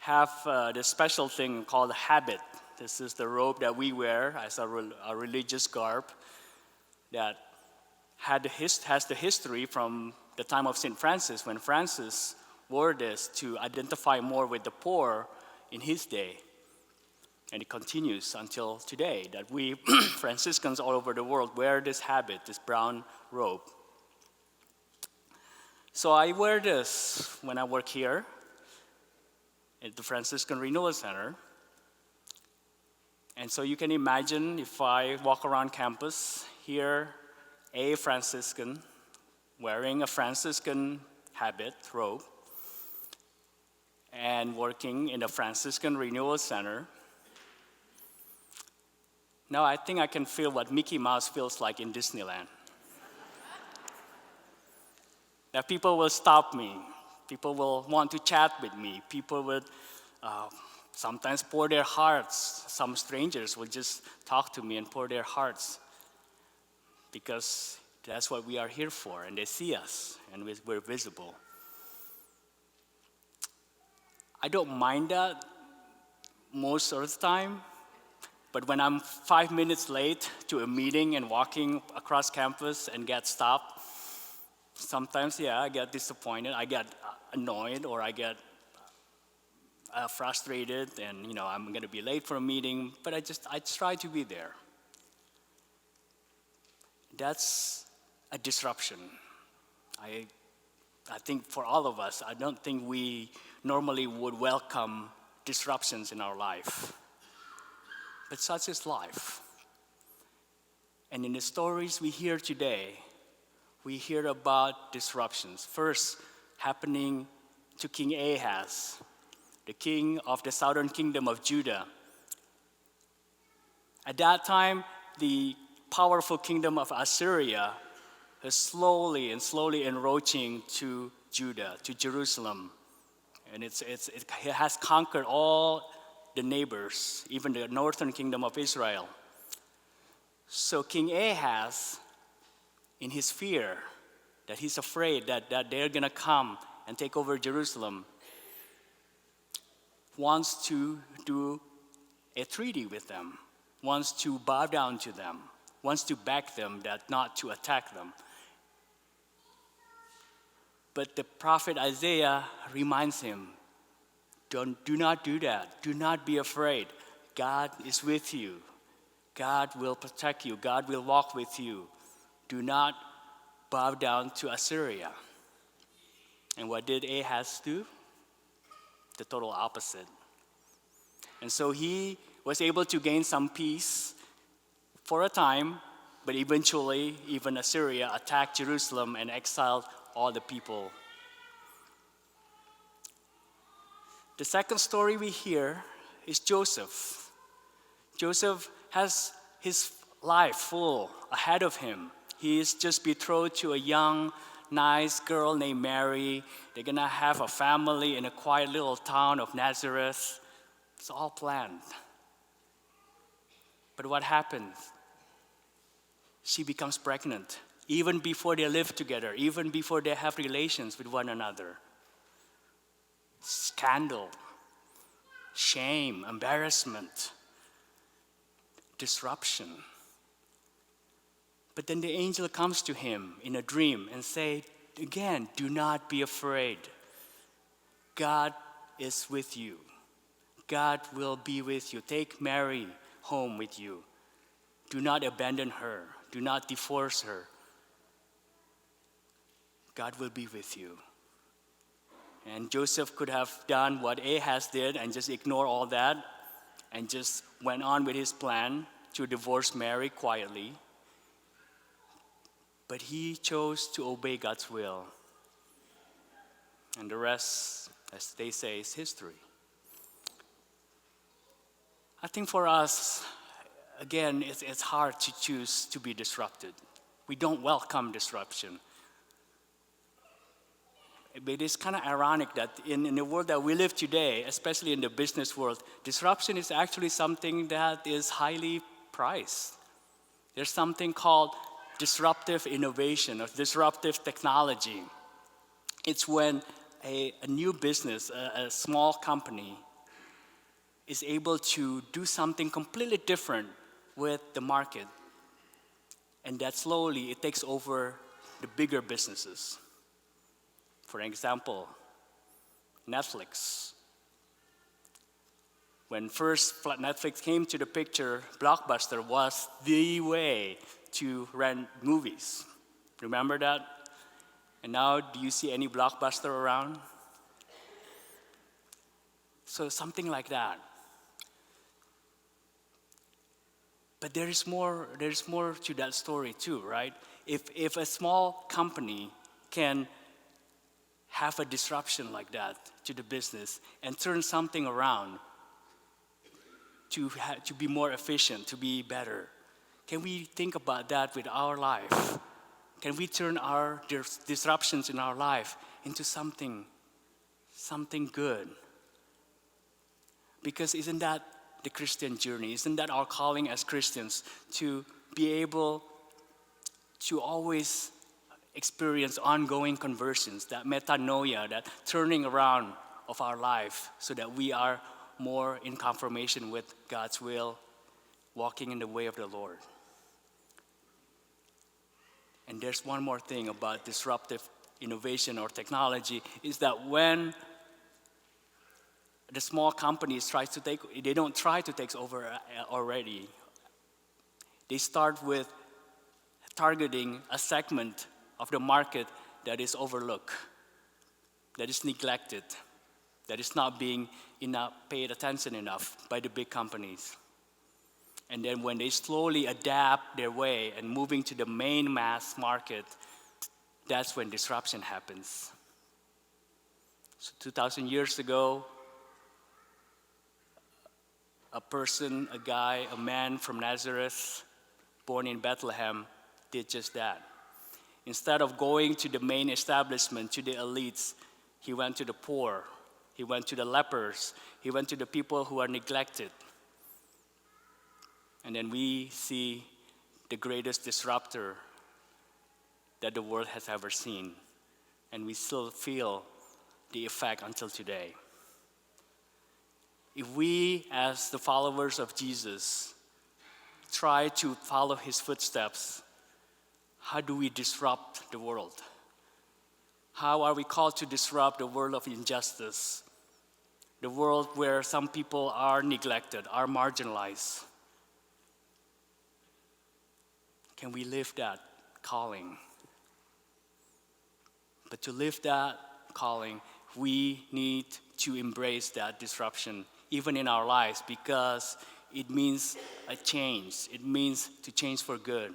have this special thing called habit. This is the robe that we wear as a religious garb that has the history from the time of St. Francis, when Francis wore this to identify more with the poor in his day. And it continues until today that we Franciscans all over the world wear this habit, this brown robe. So I wear this when I work here at the Franciscan Renewal Center. And so you can imagine if I walk around campus here, a Franciscan wearing a Franciscan habit, robe, and working in the Franciscan Renewal Center. Now I think I can feel what Mickey Mouse feels like in Disneyland. That people will stop me. People will want to chat with me. People will sometimes pour their hearts. Some strangers will just talk to me and pour their hearts because that's what we are here for, and they see us, and we're visible. I don't mind that most of the time, but when I'm 5 minutes late to a meeting and walking across campus and get stopped, sometimes, I get disappointed, I get annoyed, or I get frustrated, and I'm going to be late for a meeting, but I try to be there. That's a disruption. I think for all of us, I don't think we normally would welcome disruptions in our life. But such is life. And in the stories we hear today, we hear about disruptions. First, happening to King Ahaz, the king of the southern kingdom of Judah. At that time, the powerful kingdom of Assyria is slowly encroaching to Judah, to Jerusalem. And it has conquered all the neighbors, even the northern kingdom of Israel. So King Ahaz, in his fear, that he's afraid that they're going to come and take over Jerusalem, wants to do a treaty with them, wants to bow down to them, wants to back them, that not to attack them. But the prophet Isaiah reminds him, do not do that. Do not be afraid. God is with you. God will protect you. God will walk with you. Do not bow down to Assyria. And what did Ahaz do? The total opposite. And so he was able to gain some peace for a time, but eventually even Assyria attacked Jerusalem and exiled all the people. The second story we hear is Joseph. Joseph has his life full ahead of him. He is just betrothed to a young, nice girl named Mary. They're going to have a family in a quiet little town of Nazareth. It's all planned. But what happens? She becomes pregnant, even before they live together, even before they have relations with one another. Scandal, shame, embarrassment, disruption. But then the angel comes to him in a dream and say, again, do not be afraid. God is with you. God will be with you. Take Mary home with you. Do not abandon her. Do not divorce her. God will be with you. And Joseph could have done what Ahaz did and just ignore all that and just went on with his plan to divorce Mary quietly. But he chose to obey God's will. And the rest, as they say, is history. I think for us, again, it's hard to choose to be disrupted. We don't welcome disruption. But it's kind of ironic that in the world that we live today, especially in the business world, disruption is actually something that is highly prized. There's something called disruptive innovation or disruptive technology. It's when a new business, a small company, is able to do something completely different with the market. And that slowly it takes over the bigger businesses. For example, Netflix. When first Netflix came to the picture, Blockbuster was the way to rent movies. Remember that? And now, do you see any Blockbuster around? So something like that. But there is more to that story too, right? If a small company can have a disruption like that to the business and turn something around to be more efficient, to be better, can we think about that with our life? Can we turn our disruptions in our life into something good? Because isn't that the Christian journey? Isn't that our calling as Christians, to be able to always experience ongoing conversions, that metanoia, that turning around of our life, so that we are more in confirmation with God's will, walking in the way of the Lord? And there's one more thing about disruptive innovation or technology, is that when the small companies they don't try to take over already. They start with targeting a segment of the market that is overlooked, that is neglected, that is not being paid attention enough by the big companies. And then when they slowly adapt their way and moving to the main mass market, that's when disruption happens. So 2,000 years ago, a man from Nazareth, born in Bethlehem, did just that. Instead of going to the main establishment, to the elites, he went to the poor, he went to the lepers, he went to the people who are neglected. And then we see the greatest disruptor that the world has ever seen. And we still feel the effect until today. If we, as the followers of Jesus, try to follow his footsteps, how do we disrupt the world? How are we called to disrupt the world of injustice? The world where some people are neglected, are marginalized. Can we live that calling? But to live that calling, we need to embrace that disruption, even in our lives, because it means a change. It means to change for good.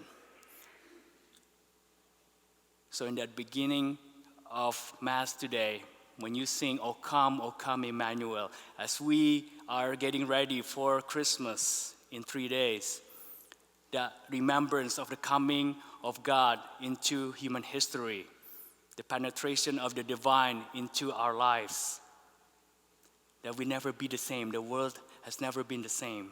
So in that beginning of Mass today, when you sing, O come, Emmanuel, as we are getting ready for Christmas in 3 days, that remembrance of the coming of God into human history, the penetration of the divine into our lives, that we never be the same. The world has never been the same.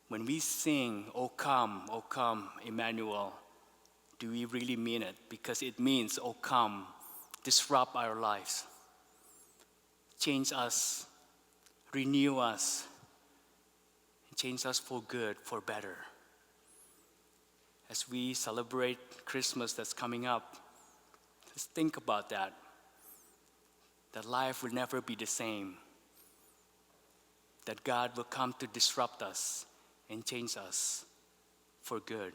When we sing, O come, Emmanuel, do we really mean it? Because it means, O come, disrupt our lives, change us, renew us, change us for good, for better. As we celebrate Christmas that's coming up, just think about that. That life will never be the same. That God will come to disrupt us and change us for good.